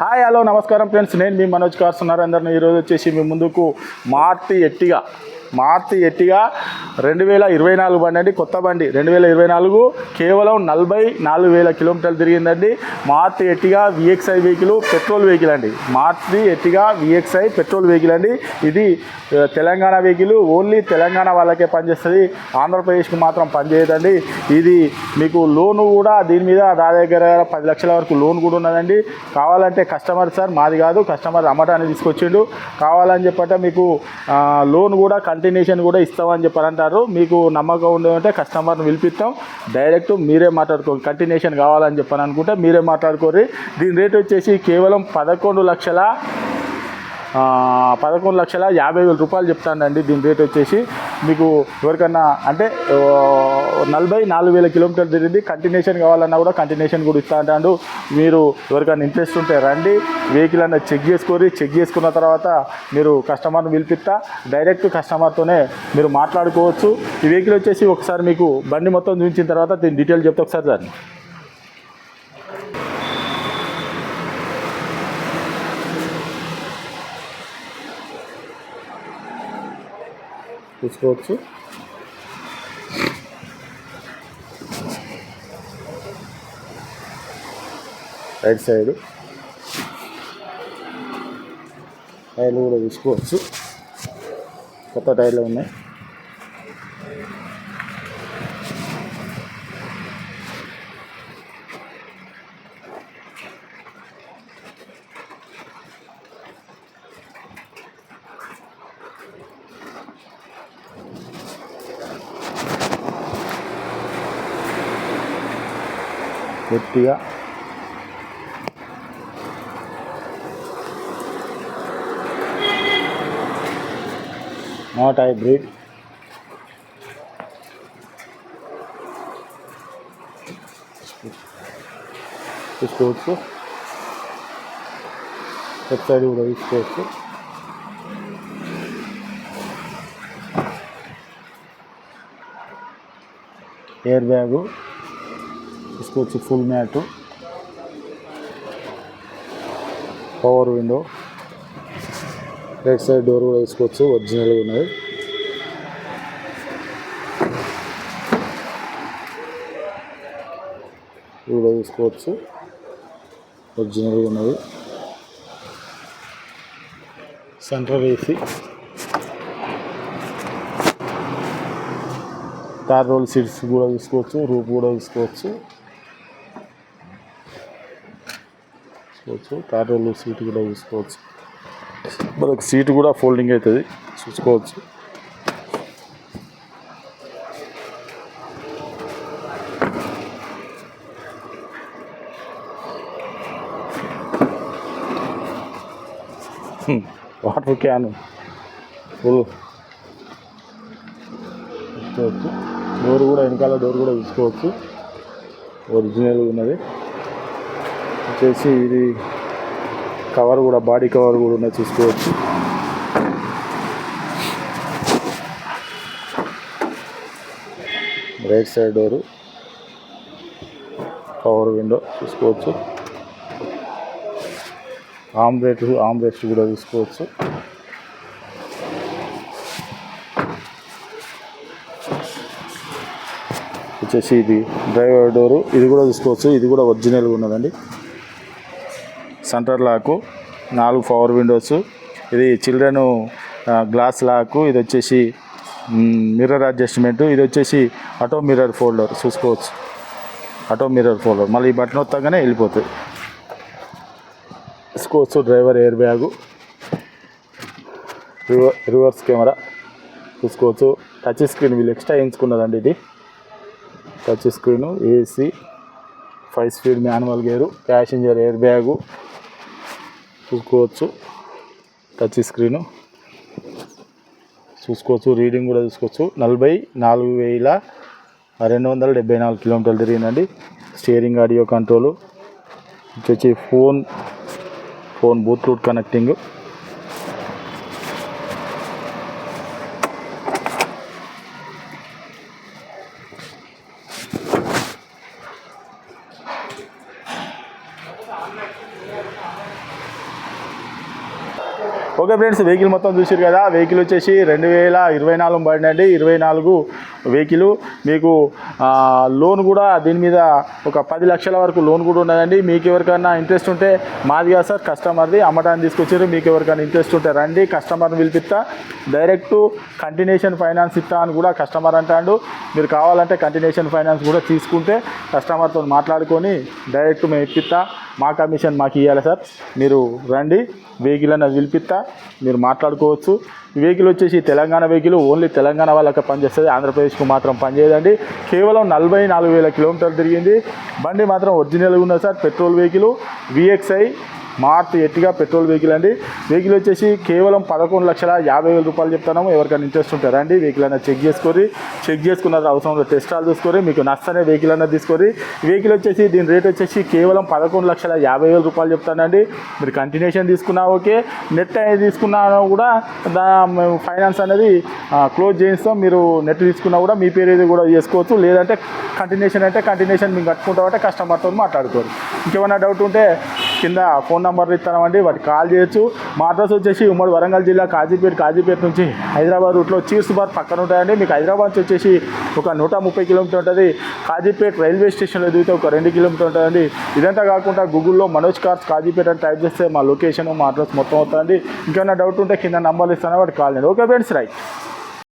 Hi hello నమస్కారం friends, నేను మీ Manoj cars అందరిని ఈరోజు వచ్చేసి మీ ముందుకు మారుతి ఎర్టిగా 2024 బండి అండి. కొత్త బండి 2024 కేవలం 44,000 కిలోమీటర్లు తిరిగిందండి. Maruti Ertiga VXI vehicle, petrol vehicle అండి. Maruti Ertiga VXI petrol vehicle అండి. ఇది తెలంగాణ వెహికల్, ఓన్లీ తెలంగాణ వాళ్ళకే పనిచేస్తుంది, ఆంధ్రప్రదేశ్కి మాత్రం పనిచేయదండి. ఇది మీకు లోను కూడా దీని మీద నా దగ్గర 10 లక్షల వరకు లోన్ కూడా ఉన్నదండి. కావాలంటే కస్టమర్ సార్, మాది కాదు, కస్టమర్ అమ్మటాన్ని తీసుకొచ్చిండు. కావాలని చెప్పంటే మీకు లోన్ కూడా కంటిన్యూషన్ కూడా ఇస్తామని చెప్పారంటారు. మీకు నమ్మకం ఉండేదంటే కస్టమర్ని పిలిపిస్తాం, డైరెక్ట్ మీరే మాట్లాడుకోండి. కంటిన్యూషన్ కావాలని చెప్పని అనుకుంటే మీరే మాట్లాడుకోండి. దీని రేట్ వచ్చేసి కేవలం 11,50,000 రూపాయలు చెప్తానండి. దీని రేట్ వచ్చేసి మీకు ఎవరికన్నా అంటే 44,000 కిలోమీటర్లు తిరిగింది. కంటిన్యూషన్ కావాలన్నా కూడా కంటిన్యూషన్ కూడా ఇస్తా అంటాడు. మీరు ఎవరికైనా ఇంట్రెస్ట్ ఉంటే రండి, వెహికల్ అన్న చెక్ చేసుకున్న తర్వాత మీరు కస్టమర్ని పిలిపిస్తా, డైరెక్ట్ కస్టమర్తోనే మీరు మాట్లాడుకోవచ్చు. ఈ వెహికల్ వచ్చేసి ఒకసారి మీకు బండి మొత్తం చూపించిన తర్వాత దీని డీటెయిల్ చెప్తే ఒకసారి దాన్ని చూసుకోవచ్చు. రైట్ సైడ్ టైర్లు కూడా చూసుకోవచ్చు, కొత్త టైర్లు ఉన్నాయి. గట్టిగా నాట్ హైబ్రిడ్, చూసుకోవచ్చు. లెఫ్ట్ సైడ్ కూడా చూసుకోవచ్చు. ఎయిర్ బ్యాగు చూసుకోవచ్చు, full mat, power window, right side door కూడా చూసుకోవచ్చు, ఒరిజినల్గా ఉన్నది. ఇది కూడా చూసుకోవచ్చు, ఒరిజినల్గా ఉన్నది. Central AC, third row seats కూడా చూసుకోవచ్చు, రూఫ్ కూడా చూసుకోవచ్చు. థర్డ్ రోల్ సీట్ కూడా చూసుకోవచ్చు. మనకు సీట్ కూడా ఫోల్డింగ్ అవుతుంది, చూసుకోవచ్చు. వాటర్ క్యాన్ ఫుల్ చూసుకోవచ్చు. డోర్ కూడా వెనకాల డోర్ కూడా చూసుకోవచ్చు, ఒరిజినల్గా ఉన్నది. వచ్చేసి ఇది కవర్ కూడా, బాడీ కవర్ కూడా ఉన్నది, చూసుకోవచ్చు. Right side door, power window చూసుకోవచ్చు. ఆమ్రెస్ట్ కూడా చూసుకోవచ్చు. వచ్చేసి ఇది డ్రైవర్ డోరు, ఇది కూడా చూసుకోవచ్చు. ఇది కూడా ఒరిజినల్గా ఉన్నదండి. సెంటర్ లాకు, 4 పవర్ విండోస్, ఇది చిల్డ్రన్ గ్లాస్ లాకు, ఇది వచ్చేసి మిర్రర్ అడ్జస్ట్మెంటు, ఇది వచ్చేసి ఆటో మిర్రర్ ఫోల్డర్ చూసుకోవచ్చు. ఆటో మిర్రర్ ఫోల్డర్ మళ్ళీ ఈ బటన్ వస్తాగానే వెళ్ళిపోతుంది, చూసుకోవచ్చు. Driver air bag, reverse camera చూసుకోవచ్చు. టచ్ స్క్రీన్ వీళ్ళు ఎక్స్ట్రా వేయించుకున్నదండి. ఇది touch screen, AC, 5 speed manual gear, passenger air bag చూసుకోవచ్చు. టచ్ స్క్రీను చూసుకోవచ్చు. రీడింగ్ కూడా చూసుకోవచ్చు. 44,274 కిలోమీటర్లు తిరిగిందండి. స్టీరింగ్ ఆడియో కంట్రోలు, వచ్చి phone Bluetooth connecting, okay friends, vehicle మొత్తం చూసారు కదా. వెహికల్ వచ్చేసి 2024 బండి అండి. 24 వెహికల్. మీకు లోన్ కూడా దీని మీద ఒక 10 లక్షల వరకు లోన్ కూడా ఉన్నదండి. మీకు ఎవరికైనా ఇంట్రెస్ట్ ఉంటే, మాది కాదు సార్ కస్టమర్ది, అమ్మటాన్ని తీసుకొచ్చారు. మీకు ఎవరికైనా ఇంట్రెస్ట్ ఉంటే రండి, కస్టమర్ని పిలిపిస్తా. డైరెక్ట్ కంటిన్యూషన్ ఫైనాన్స్ ఇస్తా అని కూడా కస్టమర్ అంటాడు. మీరు కావాలంటే కంటిన్యూషన్ ఫైనాన్స్ కూడా తీసుకుంటే కస్టమర్తో మాట్లాడుకొని డైరెక్ట్ మేము ఇప్పిస్తా. మా కమిషన్ మాకు ఇవ్వాలి సార్. మీరు రండి, వెహికల్ అన్నది పిలిపిస్తా, మీరు మాట్లాడుకోవచ్చు. ఈ వెహికల్ వచ్చేసి తెలంగాణ వెహికల్. ఓన్లీ తెలంగాణ వాళ్ళకి పనిచేస్తుంది, ఆంధ్రప్రదేశ్కు మాత్రం పనిచేయదండి. కేవలం 44,000 కిలోమీటర్లు తిరిగింది. బండి మాత్రం ఒరిజినల్గా ఉన్నది sir. Petrol vehicle, VXI Maruti Ertiga petrol vehicle అండి. వెహికల్ వచ్చేసి కేవలం 11,50,000 రూపాయలు చెప్తున్నాము. ఎవరికైనా ఇంట్రెస్ట్ ఉంటే రండి, వెహికల్ అన్నది చెక్ చేసుకున్న అవసరం టెస్ట్ ఆల్ చూసుకొని మీకు నచ్చనే వెహికల్ అన్నది తీసుకొని. వెహికల్ వచ్చేసి దీని రేట్ వచ్చేసి కేవలం 11,50,000 రూపాయలు చెప్తానండి. మీరు కంటిన్యూషన్ తీసుకున్నా ఓకే, నెట్ అనేది తీసుకున్నా కూడా మేము ఫైనాన్స్ అనేది క్లోజ్ చేయిస్తాం. మీరు నెట్ తీసుకున్నా కూడా మీ పేరు ఏది కూడా చేసుకోవచ్చు. లేదంటే కంటిన్యూషన్ అంటే కంటిన్యూషన్ మేము కట్టుకుంటామంటే కస్టమర్తో మాట్లాడుకోరు. ఇంకేమైనా డౌట్ ఉంటే కింద ఫోన్ నెంబర్లు ఇస్తామండి, వాటికి కాల్ చేయొచ్చు. మా అడ్రస్ వచ్చేసి ఉమ్మడి వరంగల్ జిల్లా కాజీపేట నుంచి హైదరాబాద్ రూట్లో చీర్స్ బార్ పక్కన ఉంటాయండి. మీకు హైదరాబాద్ నుంచి వచ్చేసి ఒక 130 కిలోమీటర్ ఉంటుంది. కాజీపేట రైల్వే స్టేషన్లో దిగితే ఒక 2 కిలోమీటర్ ఉంటుందండి. ఇదంతా కాకుండా గూగుల్లో మనోజ్ కార్స్ కాజీపేట అని టైప్ చేస్తే మా లొకేషన్, మా అడ్రస్ మొత్తం అవుతుంది. ఇంకేమైనా డౌట్ ఉంటే కింద నంబర్లు ఇస్తాను, వాటికి కాల్ చేయండి. Okay friends, right.